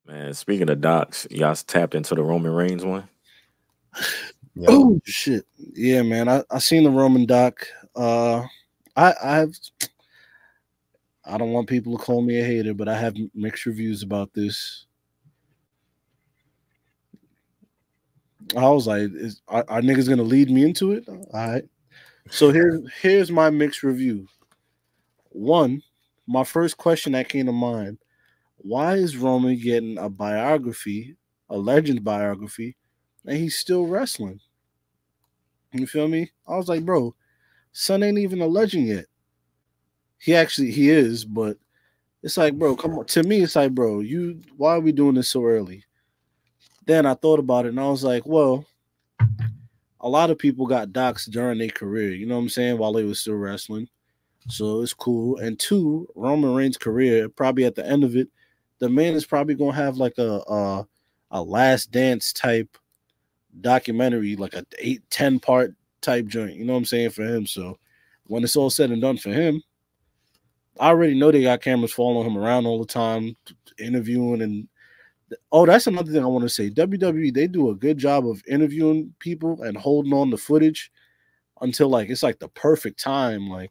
Man, speaking of docs, y'all tapped into the Roman Reigns one. Yep. Oh shit. Yeah, man. I seen the Roman doc. I've I don't want people to call me a hater, but I have mixed reviews about this. I was like, are niggas gonna lead me into it? All right. So here's my mixed review. One, my first question that came to mind: why is Roman getting a biography, a legend biography, and he's still wrestling? You feel me? I was like, bro, son ain't even a legend yet. He is, but it's like, bro, come on. To me, it's like, bro, you why are we doing this so early? Then I thought about it and I was like, well, a lot of people got docs during their career, you know what I'm saying, while they were still wrestling. So it's cool. And two, Roman Reigns' career, probably at the end of it, the man is probably gonna have like a last dance type documentary, like a 8-10 part type joint, you know what I'm saying, for him. So when it's all said and done for him, I already know they got cameras following him around all the time, interviewing. And oh, that's another thing I want to say. WWE, they do a good job of interviewing people and holding on to footage until like it's like the perfect time. Like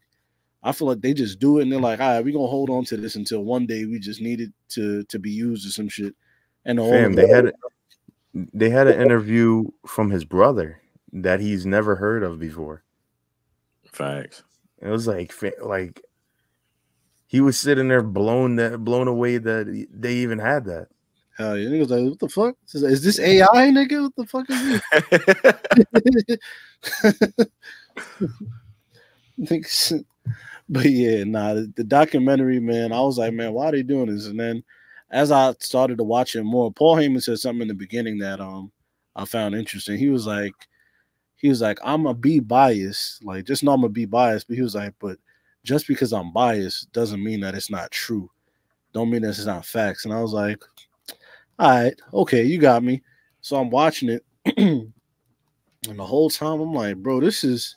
I feel like they just do it and they're like, all right, we're gonna hold on to this until one day we just need it to be used or some shit. And all Fam, of they had an interview from his brother that he's never heard of before. Facts. It was like he was sitting there blown away that they even had that. hell yeah, niggas like, what the fuck? Is this AI, nigga? What the fuck is this? But yeah, nah, the documentary, man, I was like, man, why are they doing this? And then as I started to watch it more, Paul Heyman said something in the beginning that I found interesting. He was like, I'm a be biased, like just know I'm a be biased, but he was like, but just because I'm biased doesn't mean that it's not true. Don't mean that it's not facts. And I was like, all right, okay, you got me. So I'm watching it, and the whole time I'm like, bro, this is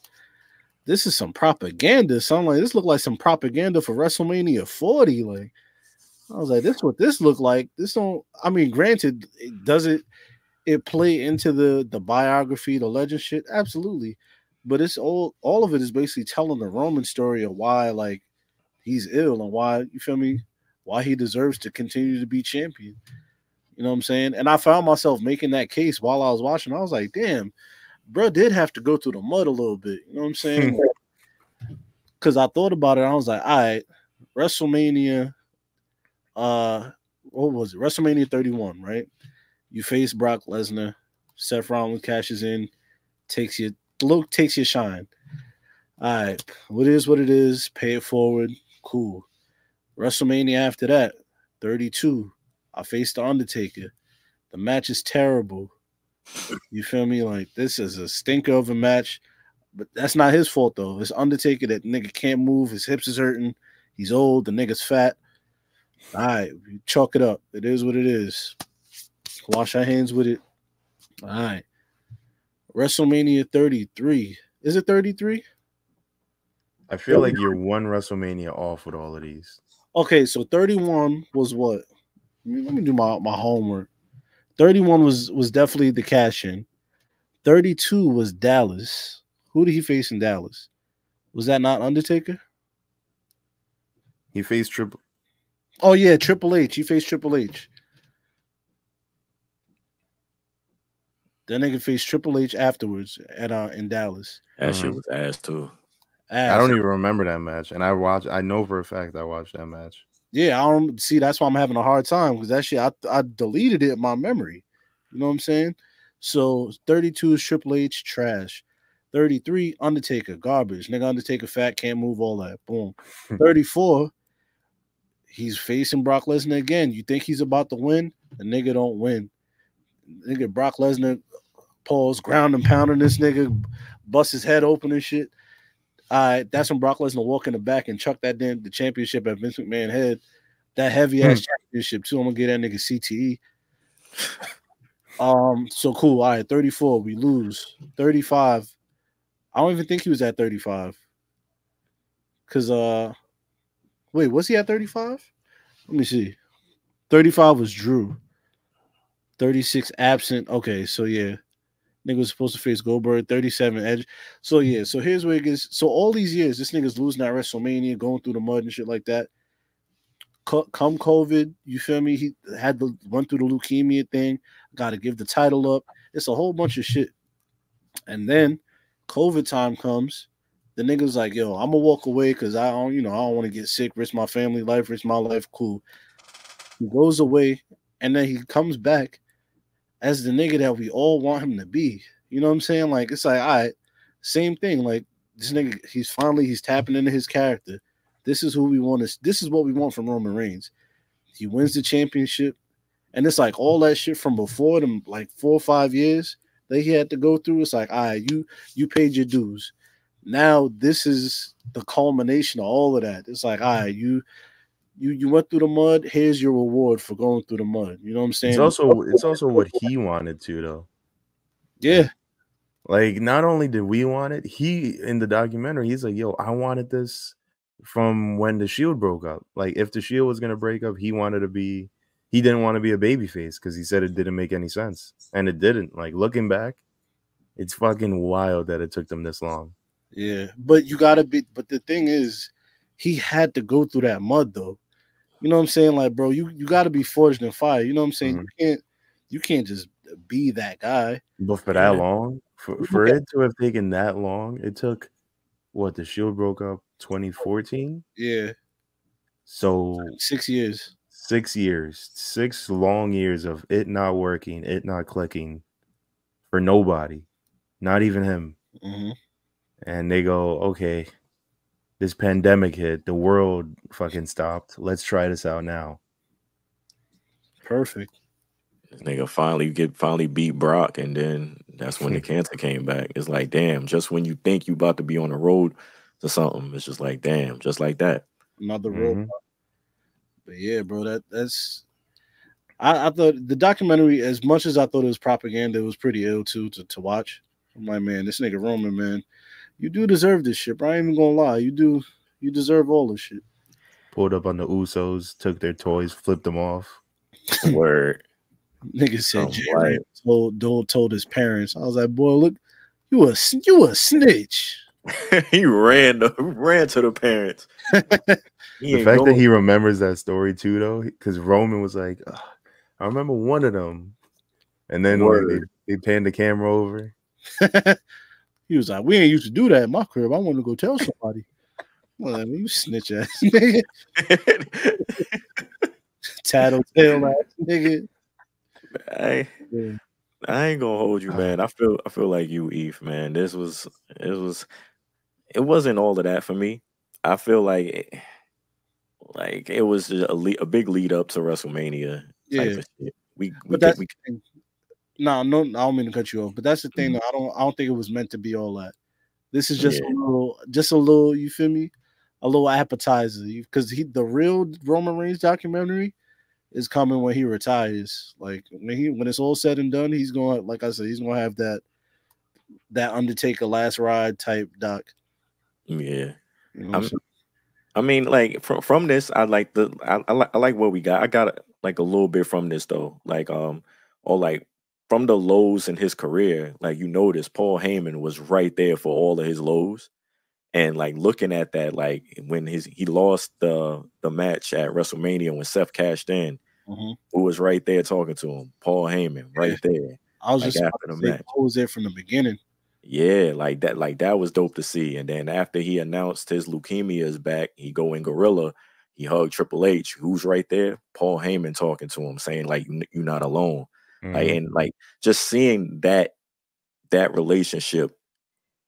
some propaganda. So I'm like, this looked like some propaganda for WrestleMania 40. Like, I was like, this is what this looked like. This don't. I mean, granted, does it play into the biography, the legend shit? Absolutely, but it's all of it is basically telling the Roman story of why like he's ill and why you feel me, why he deserves to continue to be champion. You know what I'm saying? And I found myself making that case while I was watching. I was like, damn, bro did have to go through the mud a little bit. You know what I'm saying? Because I thought about it. I was like, all right, WrestleMania, what was it? WrestleMania 31, right? You face Brock Lesnar, Seth Rollins cashes in, takes your shine. All right, what is what it is. Pay it forward. Cool. WrestleMania after that, 32. I faced the Undertaker. The match is terrible. You feel me? Like this is a stinker of a match. But that's not his fault though. It's Undertaker that nigga can't move. His hips is hurting. He's old. The nigga's fat. All right, chalk it up. It is what it is. Wash our hands with it. All right. WrestleMania 33. Is it 33? I feel like you're one WrestleMania off with all of these. Okay, so 31 was what? Let me do my homework. 31 was definitely the cash in. 32 was Dallas. Who did he face in Dallas? Was that not Undertaker? He faced Triple. Oh yeah, Triple H. He faced Triple H. Then they could face Triple H afterwards at in Dallas. That shit was ass too. Ass. I don't even remember that match, and I know for a fact I watched that match. Yeah, I don't see. That's why I'm having a hard time because that shit I deleted it in my memory. You know what I'm saying? So 32 is Triple H, trash. 33 Undertaker, garbage. Nigga Undertaker fat, can't move, all that. Boom. 34, he's facing Brock Lesnar again. You think he's about to win? The nigga don't win. Nigga Brock Lesnar pause, ground and pounding this nigga, bust his head open and shit. All right, that's when Brock Lesnar walk in the back and chuck that the championship at Vince McMahon head. That heavy ass championship too. I'm gonna get that nigga CTE. So cool. All right, 34, we lose. 35. I don't even think he was at 35. Cause wait, was he at 35? Let me see. 35 was Drew. 36 absent. Okay, so yeah. Nigga was supposed to face Goldberg, 37 Edge. So yeah, so here's where it gets. So all these years, this nigga's losing at WrestleMania, going through the mud and shit like that. Come COVID, you feel me? He had to went through the leukemia thing, got to give the title up. It's a whole bunch of shit. And then COVID time comes. The nigga's like, yo, I'm gonna walk away because I don't, I don't want to get sick, risk my family life, risk my life. Cool. He goes away, and then he comes back as the nigga that we all want him to be. You know what I'm saying? Like, it's like, all right, same thing. Like, this nigga, he's tapping into his character. This is who we want to, this is what we want from Roman Reigns. He wins the championship. And it's like all that shit from before them, like 4 or 5 years that he had to go through. It's like, all right, you paid your dues. Now this is the culmination of all of that. It's like, all right, you went through the mud. Here's your reward for going through the mud. You know what I'm saying? It's also what he wanted to, though. Yeah. Like, not only did we want it, he in the documentary, he's like, yo, I wanted this from when the Shield broke up. Like, if the Shield was gonna break up, he didn't want to be a babyface because he said it didn't make any sense. And it didn't. Like, looking back, it's fucking wild that it took them this long. Yeah. But the thing is, he had to go through that mud though. You know what I'm saying? Like, bro, you gotta be forged in fire. You know what I'm saying? Mm-hmm. You can't just be that guy. But for that long, for it to have taken that long, it took the Shield broke up 2014. Yeah. So 6 years. 6 years, 6 long years of it not working, it not clicking for nobody, not even him. Mm-hmm. And they go, okay, this pandemic hit, the world fucking stopped. Let's try this out now. Perfect. This nigga finally beat Brock, and then that's when the cancer came back. It's like, damn, just when you think you about to be on the road to something, it's just like, damn, just like that. Another road. But yeah, bro, that's I thought the documentary, as much as I thought it was propaganda, it was pretty ill too to watch. I'm like, man, this nigga Roman, man, you do deserve this shit, bro. I ain't even gonna lie. You deserve all this shit. Pulled up on the Usos, took their toys, flipped them off. Word. Nigga said Jay told his parents. I was like, boy, look, you a snitch. He ran to the parents. The fact that he remembers that story too, though, because Roman was like, I remember one of them, and then like, they panned the camera over. He was like, we ain't used to do that in my crib. I want to go tell somebody. Well, you snitch ass nigga. Tattletale ass nigga. I ain't gonna hold you, man. I feel like you, Eve, man. It wasn't all of that for me. I feel like it was a big lead up to WrestleMania. Type of shit. No, I don't mean to cut you off, but that's the thing. Though, I don't think it was meant to be all that. This is just a little. You feel me? A little appetizer, because the real Roman Reigns documentary is coming when he retires. Like when it's all said and done, he's going, like I said, he's going to have that Undertaker last ride type doc. Yeah, you know I mean, like from this, I like what we got. I got like a little bit from this though, like or like from the lows in his career. Like, you notice Paul Heyman was right there for all of his lows. And like looking at that, like when he lost the match at WrestleMania when Seth cashed in, who was right there talking to him? Paul Heyman, right there. I was just after the match. I was there from the beginning. Yeah, like that was dope to see. And then after he announced his leukemia is back, he go in Gorilla. He hugged Triple H, who's right there. Paul Heyman talking to him, saying like, "You're not alone." Like, and like just seeing that relationship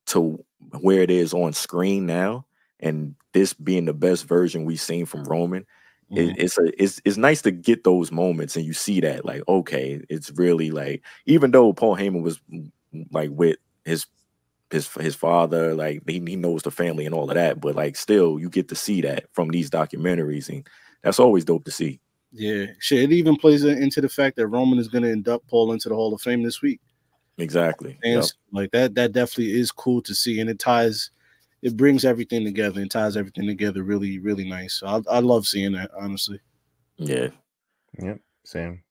to where it is on screen now, and this being the best version we've seen from Roman, it's nice to get those moments, and you see that, like, okay, it's really like, even though Paul Heyman was like with his father, like he knows the family and all of that, but like still you get to see that from these documentaries, and that's always dope to see. Yeah, shit. It even plays into the fact that Roman is going to induct Paul into the Hall of Fame this week. Exactly. And like that definitely is cool to see, and it brings everything together and ties everything together really, really nice. So I love seeing that, honestly. Yeah. Yep. Same.